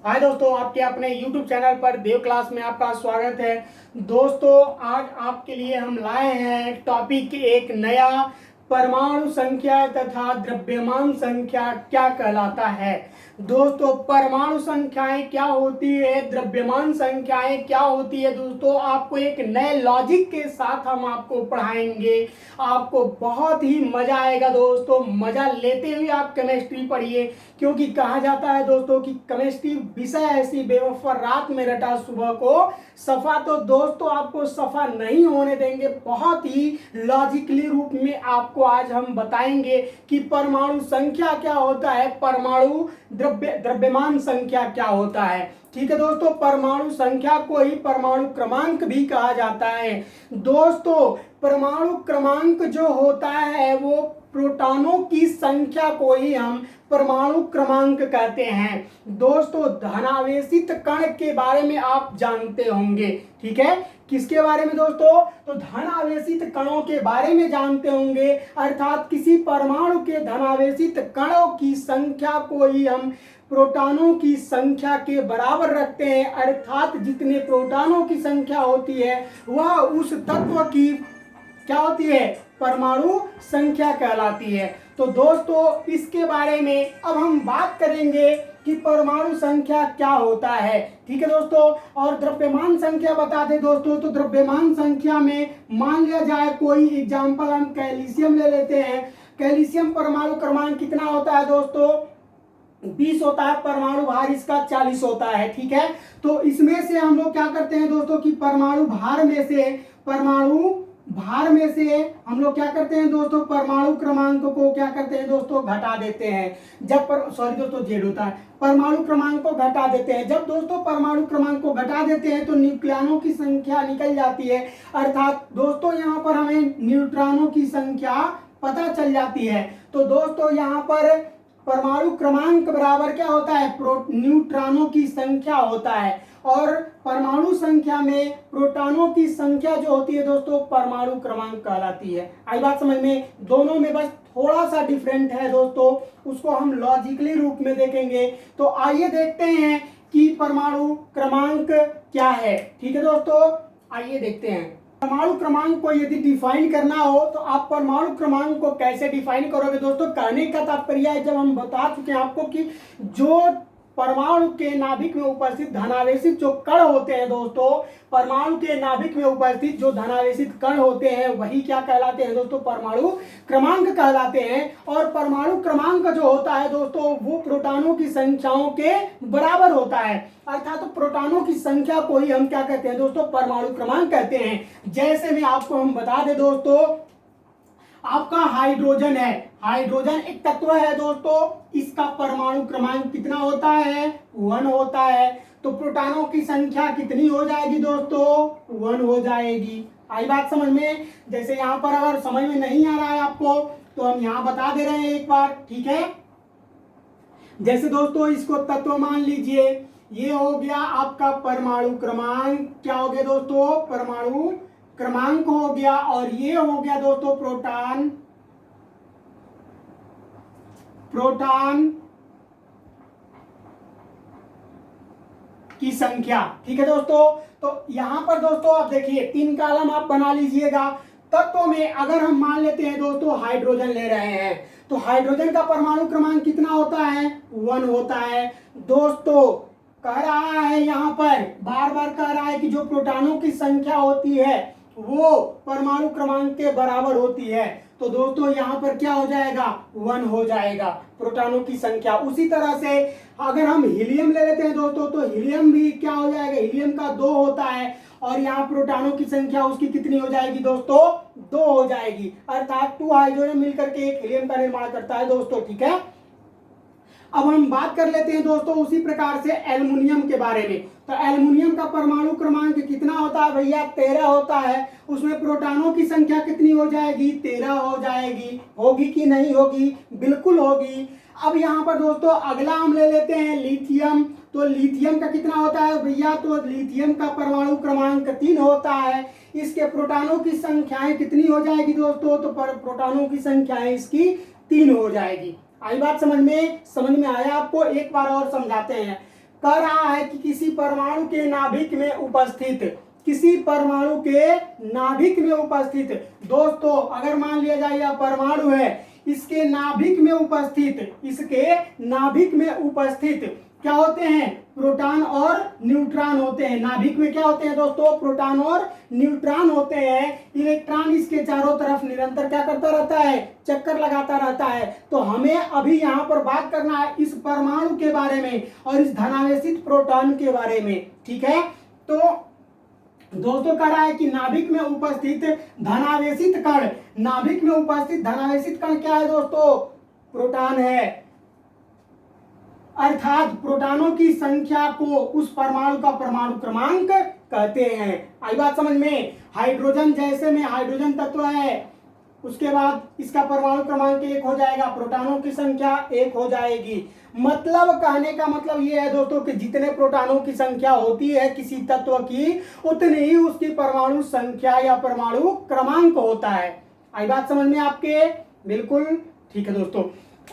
हाय दोस्तों, आपके अपने YouTube चैनल पर देव क्लास में आपका स्वागत है। दोस्तों, आज आपके लिए हम लाए हैं टॉपिक एक नया, परमाणु संख्या तथा द्रव्यमान संख्या क्या कहलाता है। दोस्तों, परमाणु संख्याएं क्या होती है, द्रव्यमान संख्याएं क्या होती है, दोस्तों आपको एक नए लॉजिक के साथ हम आपको पढ़ाएंगे। आपको बहुत ही मजा आएगा दोस्तों। मजा लेते हुए आप केमिस्ट्री पढ़िए, क्योंकि कहा जाता है दोस्तों कि केमिस्ट्री विषय ऐसी बेवफा रात में रटा सुबह को सफा। तो दोस्तों आपको सफा नहीं होने देंगे। बहुत ही लॉजिकली रूप में आपको आज हम बताएंगे कि परमाणु संख्या क्या होता है, परमाणु द्रव्यमान संख्या क्या होता है। ठीक है दोस्तों, परमाणु संख्या को ही परमाणु क्रमांक भी कहा जाता है। दोस्तों, परमाणु क्रमांक जो होता है वो प्रोटॉनों की संख्या को ही हम परमाणु क्रमांक कहते हैं। दोस्तों, धनावेशित कण के बारे में आप जानते होंगे। ठीक है, किसके बारे में दोस्तों? तो धनावेशित कणों के बारे में जानते होंगे। अर्थात किसी परमाणु के धनावेशित कणों की संख्या को ही हम प्रोटॉनों की संख्या के बराबर रखते हैं। अर्थात जितने प्रोटॉनों की संख्या होती है वह उस तत्व की क्या होती है, परमाणु संख्या कहलाती है। तो दोस्तों, इसके बारे में अब हम बात करेंगे कि परमाणु संख्या क्या होता है। ठीक है दोस्तों, और द्रव्यमान संख्या बता दें दोस्तों। तो द्रव्यमान संख्या में मान लिया जाए कोई एग्जाम्पल, हम कैल्शियम ले लेते हैं। कैल्शियम परमाणु क्रमांक कितना होता है दोस्तों? 20 होता है। परमाणु भार इसका 40 होता है। ठीक है, तो इसमें से हम लोग क्या करते हैं दोस्तों कि परमाणु भार में से हम लोग क्या करते हैं दोस्तों, परमाणु क्रमांक को क्या करते हैं दोस्तों, घटा देते हैं। जब सॉरी दोस्तों, जेड होता है। परमाणु क्रमांक को घटा देते हैं। जब दोस्तों परमाणु क्रमांक को घटा देते हैं तो न्यूक्लियनों की संख्या निकल जाती है। अर्थात दोस्तों यहाँ पर हमें न्यूट्रॉनों की संख्या पता चल जाती है। तो दोस्तों यहाँ पर परमाणु क्रमांक बराबर क्या होता है, न्यूट्रॉनों की संख्या होता है। और परमाणु संख्या में प्रोटॉनों की संख्या जो होती है दोस्तों, परमाणु क्रमांक कहलाती है। आई बात समझ में? दोनों में बस थोड़ा सा डिफरेंट है दोस्तों, उसको हम लॉजिकली रूप में देखेंगे। तो आइए देखते हैं कि परमाणु क्रमांक क्या है। ठीक है दोस्तों, आइए देखते हैं। परमाणु क्रमांक को यदि डिफाइन करना हो तो आप परमाणु क्रमांक को कैसे डिफाइन करोगे दोस्तों? कहने का तात्पर्य है, जब हम बता चुके हैं आपको कि जो परमाणु के नाभिक में उपस्थित धनावेशित जो कण होते हैं दोस्तों, परमाणु के नाभिक में उपस्थित जो धनावेशित कण होते हैं वही क्या कहलाते हैं दोस्तों, परमाणु क्रमांक कहलाते हैं। और परमाणु क्रमांक जो होता है दोस्तों वो प्रोटॉनों की संख्याओं के बराबर होता है। अर्थात तो प्रोटॉनों की संख्या को ही हम क्या कहते हैं दोस्तों, परमाणु क्रमांक कहते हैं। जैसे में आपको हम बता दें दोस्तों, आपका हाइड्रोजन है। हाइड्रोजन एक तत्व है दोस्तों, इसका परमाणु क्रमांक कितना होता है? 1 होता है। तो प्रोटॉनों की संख्या कितनी हो जाएगी दोस्तों? 1 हो जाएगी। आई बात समझ में? जैसे यहाँ पर अगर समझ में नहीं आ रहा है आपको तो हम यहाँ बता दे रहे हैं एक बार। ठीक है, जैसे दोस्तों इसको तत्व मान लीजिए, ये हो गया आपका परमाणु क्रमांक। क्या हो गया दोस्तों? परमाणु क्रमांक हो गया। और ये हो गया दोस्तों प्रोटॉन की संख्या। ठीक है दोस्तों, तो यहां पर दोस्तों आप देखिए 3 कॉलम आप बना लीजिएगा। तत्वों में अगर हम मान लेते हैं दोस्तों हाइड्रोजन ले रहे हैं, तो हाइड्रोजन का परमाणु क्रमांक कितना होता है? 1 होता है। दोस्तों कह रहा है यहाँ पर, बार बार कह रहा है कि जो प्रोटॉनों की संख्या होती है वो परमाणु क्रमांक के बराबर होती है। तो दोस्तों यहाँ पर क्या हो जाएगा? 1 हो जाएगा प्रोटॉनों की संख्या। उसी तरह से अगर हम हीलियम ले लेते हैं दोस्तों, तो हीलियम भी क्या हो जाएगा? हीलियम का 2 होता है। और यहाँ प्रोटॉनों की संख्या उसकी कितनी हो जाएगी दोस्तों? 2 हो जाएगी। अर्थात 2 हाइड्रोजन मिलकर के एक हीलियम का निर्माण करता है दोस्तों। ठीक है, अब हम बात कर लेते हैं दोस्तों उसी प्रकार से एल्युमिनियम के बारे में। तो एल्युमिनियम का परमाणु क्रमांक कितना होता है भैया? 13 होता है। उसमें प्रोटॉनों की संख्या कितनी हो जाएगी? 13 हो जाएगी। होगी कि नहीं होगी? बिल्कुल होगी। अब यहाँ पर दोस्तों अगला हम ले लेते हैं लिथियम। तो लिथियम का कितना होता है भैया? तो लिथियम का परमाणु क्रमांक 3 होता है। इसके प्रोटॉनों की संख्याएं कितनी हो जाएगी दोस्तों? तो प्रोटॉनों की संख्याएं इसकी 3 हो जाएगी। आई बात समझ में? समझ में आया आपको? एक बार और समझाते हैं। कह रहा है कि किसी परमाणु के नाभिक में उपस्थित, किसी परमाणु के नाभिक में उपस्थित, दोस्तों अगर मान लिया जाए यह परमाणु है, इसके नाभिक में उपस्थित, इसके नाभिक में उपस्थित क्या होते हैं, प्रोटॉन और न्यूट्रॉन होते हैं। नाभिक में क्या होते हैं दोस्तों, प्रोटॉन और न्यूट्रॉन होते हैं। इलेक्ट्रॉन इसके चारों तरफ निरंतर क्या करता रहता है, चक्कर लगाता रहता है। तो हमें अभी यहाँ पर बात करना है इस परमाणु के बारे में और इस धनावेशित प्रोटॉन के बारे में, ठीक है। तो दोस्तों कह रहा है कि नाभिक में उपस्थित धनावेशित कण, नाभिक में उपस्थित धनावेशित कण क्या है दोस्तों, प्रोटॉन है। अर्थात प्रोटॉनों की संख्या को उस परमाणु का परमाणु क्रमांक कहते हैं। आई बात समझ में। हाइड्रोजन जैसे में हाइड्रोजन तत्व है, उसके बाद इसका परमाणु क्रमांक 1 हो जाएगा, प्रोटॉनों की संख्या 1 हो जाएगी। मतलब कहने का मतलब ये है दोस्तों कि जितने प्रोटॉनों की संख्या होती है किसी तत्व की, उतनी ही उसकी परमाणु संख्या या परमाणु क्रमांक होता है। आई बात समझ में आपके, बिल्कुल ठीक है दोस्तों।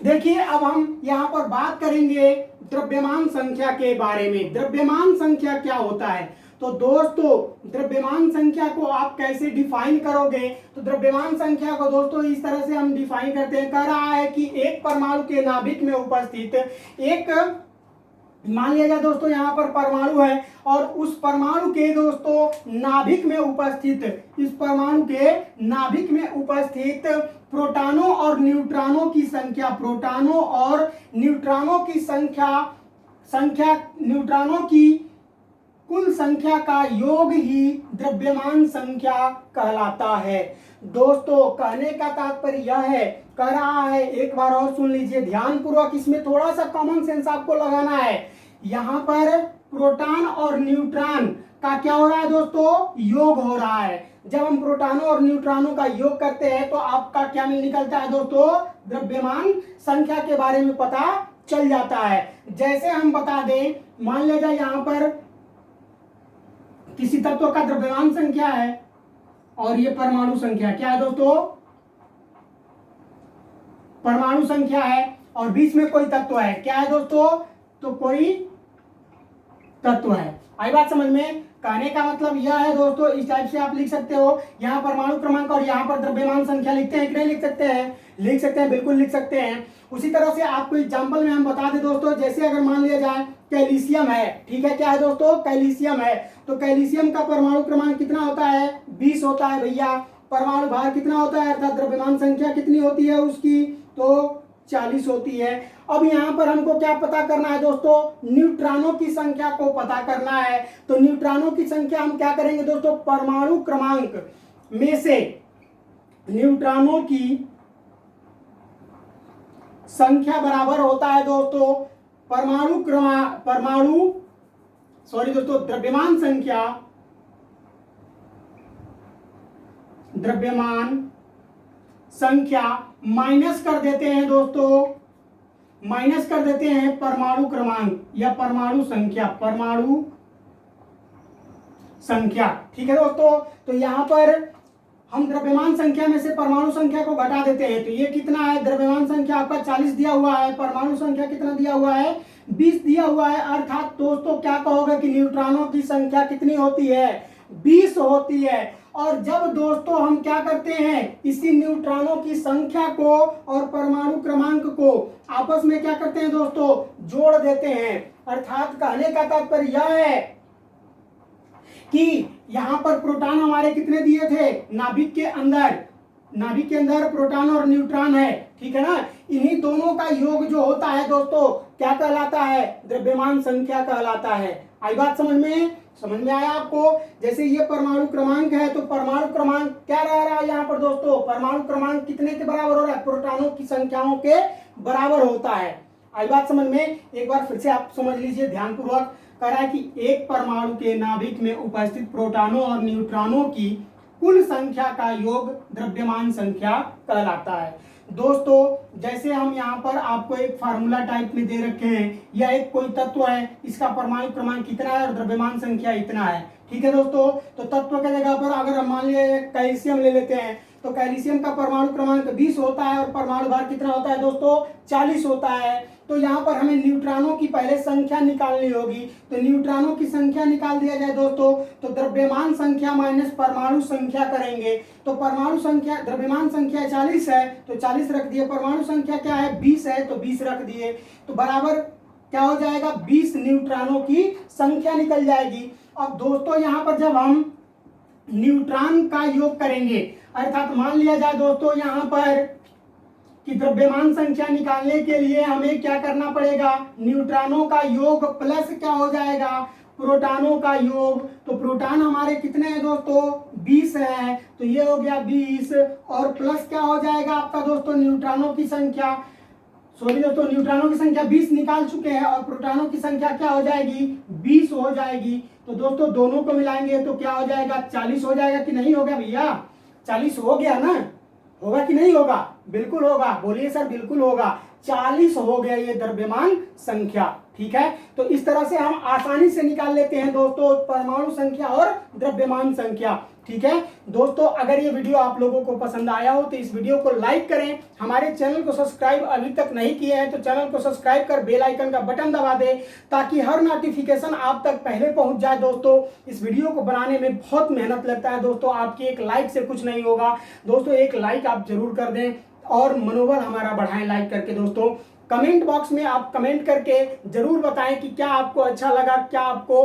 देखिए अब हम यहाँ पर बात करेंगे द्रव्यमान संख्या के बारे में। द्रव्यमान संख्या क्या होता है, तो दोस्तों द्रव्यमान संख्या को आप कैसे डिफाइन करोगे, तो द्रव्यमान संख्या को दोस्तों इस तरह से हम डिफाइन करते हैं। कह रहा है कि एक परमाणु के नाभिक में उपस्थित एक, मान लिया जाए दोस्तों यहाँ पर परमाणु है और उस परमाणु के दोस्तों नाभिक में उपस्थित, इस परमाणु के नाभिक में उपस्थित प्रोटॉनों और न्यूट्रॉनों की संख्या, प्रोटॉनों और न्यूट्रॉनों की संख्या न्यूट्रॉनों की कुल संख्या का योग ही द्रव्यमान संख्या कहलाता है। दोस्तों कहने का तात्पर्य यह है, कह रहा है, एक बार और सुन लीजिए ध्यानपूर्वक, इसमें थोड़ा सा कॉमन सेंस आपको लगाना है। यहाँ पर प्रोटॉन और न्यूट्रॉन का क्या हो रहा है दोस्तों, योग हो रहा है। जब हम प्रोटॉनों और न्यूट्रॉनों का योग करते हैं तो आपका क्या निकलता है दोस्तों, द्रव्यमान संख्या के बारे में पता चल जाता है। जैसे हम बता दें, मान लिया जाए यहाँ पर किसी तत्व का द्रव्यमान संख्या है और ये परमाणु संख्या क्या है दोस्तों, परमाणु संख्या है और बीच में कोई तत्व है, क्या है दोस्तों, तो कोई तत्व है। आई बात समझ में। कहने का मतलब यह है दोस्तों, इस टाइप से आप लिख सकते हो, यहाँ परमाणु क्रमांक और यहाँ पर द्रव्यमान संख्या लिखते हैं कि नहीं लिख सकते हैं, लिख सकते हैं, बिल्कुल लिख सकते हैं। उसी तरह से आपको एग्जांपल में हम बता दें दोस्तों, जैसे अगर मान लिया जाए कैल्शियम है, ठीक है, क्या है दोस्तों, कैल्शियम है, तो कैल्शियम का परमाणु क्रमांक कितना होता है, 20 होता है भैया। परमाणु भार कितना होता है, अर्थात द्रव्यमान संख्या कितनी होती है उसकी, तो 40 होती है। अब यहाँ पर हमको क्या पता करना है दोस्तों, न्यूट्रॉनों की संख्या को पता करना है। तो न्यूट्रॉनों की संख्या हम क्या करेंगे दोस्तों, परमाणु क्रमांक में से न्यूट्रॉनों की संख्या बराबर होता है दोस्तों द्रव्यमान संख्या माइनस कर देते हैं दोस्तों, माइनस कर देते हैं परमाणु क्रमांक या परमाणु संख्या, ठीक है दोस्तों। तो यहाँ पर हम द्रव्यमान संख्या में से परमाणु संख्या को घटा देते हैं, तो ये कितना है, द्रव्यमान संख्या आपका 40 दिया हुआ है, परमाणु संख्या कितना दिया हुआ है, 20 दिया हुआ है। अर्थात दोस्तों क्या कहोगे कि न्यूट्रॉनों की संख्या कितनी होती है, 20 होती है। और जब दोस्तों हम क्या करते हैं, इसी न्यूट्रॉनों की संख्या को और परमाणु क्रमांक को आपस में क्या करते हैं दोस्तों, जोड़ देते हैं। अर्थात कहने का तात्पर्य यह है कि यहाँ पर प्रोटॉन हमारे कितने दिए थे, नाभिक के अंदर प्रोटॉन और न्यूट्रॉन है, ठीक है ना। इन्हीं दोनों का योग जो होता है दोस्तों क्या कहलाता है, द्रव्यमान संख्या कहलाता है। आई बात समझ में आया आपको। जैसे ये परमाणु क्रमांक है, तो परमाणु क्रमांक क्या रह रहा है यहाँ पर दोस्तों, परमाणु क्रमांक कितने के बराबर हो रहा है, प्रोटॉनों की संख्याओं के बराबर होता है। आई बात समझ में। एक बार फिर से आप समझ लीजिए ध्यानपूर्वक। कह रहा है कि एक परमाणु के नाभिक में उपस्थित प्रोटॉनों और न्यूट्रॉनों की कुल संख्या का योग द्रव्यमान संख्या कहलाता है। दोस्तों जैसे हम यहाँ पर आपको एक फार्मूला टाइप में दे रखे हैं, यह एक कोई तत्व है, इसका परमाणु क्रमांक कितना है और द्रव्यमान संख्या इतना है, ठीक है दोस्तों। तो तत्व के जगह पर अगर हम मान लिए कैल्शियम ले लेते हैं, तो कैल्शियम का परमाणु क्रमांक 20 होता है और परमाणु भार कितना होता है दोस्तों, 40 होता है। तो यहाँ पर हमें न्यूट्रॉनों की पहले संख्या निकालनी होगी। तो न्यूट्रॉनों की संख्या निकाल दिया जाए दोस्तों, तो द्रव्यमान संख्या माइनस परमाणु संख्या करेंगे। तो परमाणु संख्या, द्रव्यमान संख्या 40 है तो 40 रख दिए, परमाणु संख्या क्या है 20 है तो 20 रख दिए, तो बराबर क्या हो जाएगा 20 न्यूट्रॉनों की संख्या निकल जाएगी। अब दोस्तों यहाँ पर जब हम न्यूट्रॉन का योग करेंगे, अर्थात मान लिया जाए दोस्तों यहाँ पर कि द्रव्यमान संख्या निकालने के लिए हमें क्या करना पड़ेगा, न्यूट्रॉनों का योग प्लस क्या हो जाएगा प्रोटॉनों का योग। तो प्रोटॉन हमारे कितने हैं दोस्तों 20 है, तो ये हो गया 20 और प्लस क्या हो जाएगा आपका दोस्तों न्यूट्रॉनों की संख्या, सॉरी दोस्तों न्यूट्रॉनों की संख्या 20 निकाल चुके हैं और प्रोटॉनों की संख्या क्या हो जाएगी 20 हो जाएगी। तो दोस्तों दोनों को मिलाएंगे तो क्या हो जाएगा 40 हो जाएगा कि नहीं होगा भैया, 40 हो गया ना, होगा कि नहीं होगा, बिल्कुल होगा, बोलिए सर बिल्कुल होगा, 40 हो गया ये द्रव्यमान संख्या। ठीक है, तो इस तरह से हम आसानी से निकाल लेते हैं दोस्तों परमाणु संख्या और द्रव्यमान संख्या। ठीक है दोस्तों, अगर ये वीडियो आप लोगों को पसंद आया हो तो इस वीडियो को लाइक करें, हमारे चैनल को सब्सक्राइब अभी तक नहीं किए हैं तो चैनल को सब्सक्राइब कर बेल आइकन का बटन दबा दें ताकि हर नोटिफिकेशन आप तक पहले पहुंच जाए। दोस्तों इस वीडियो को बनाने में बहुत मेहनत लगता है दोस्तों, आपकी एक लाइक से कुछ नहीं होगा दोस्तों, एक लाइक आप जरूर कर दें और मनोबल हमारा बढ़ाएं लाइक करके। दोस्तों कमेंट बॉक्स में आप कमेंट करके जरूर बताएं कि क्या आपको अच्छा लगा, क्या आपको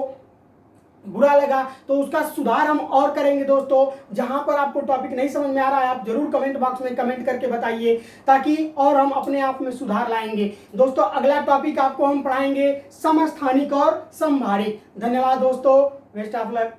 बुरा लगा, तो उसका सुधार हम और करेंगे। दोस्तों जहां पर आपको टॉपिक नहीं समझ में आ रहा है आप जरूर कमेंट बॉक्स में कमेंट करके बताइए ताकि और हम अपने आप में सुधार लाएंगे। दोस्तों अगला टॉपिक आपको हम पढ़ाएंगे समस्थानिक और समभारिक। धन्यवाद दोस्तों, बेस्ट ऑफ लक।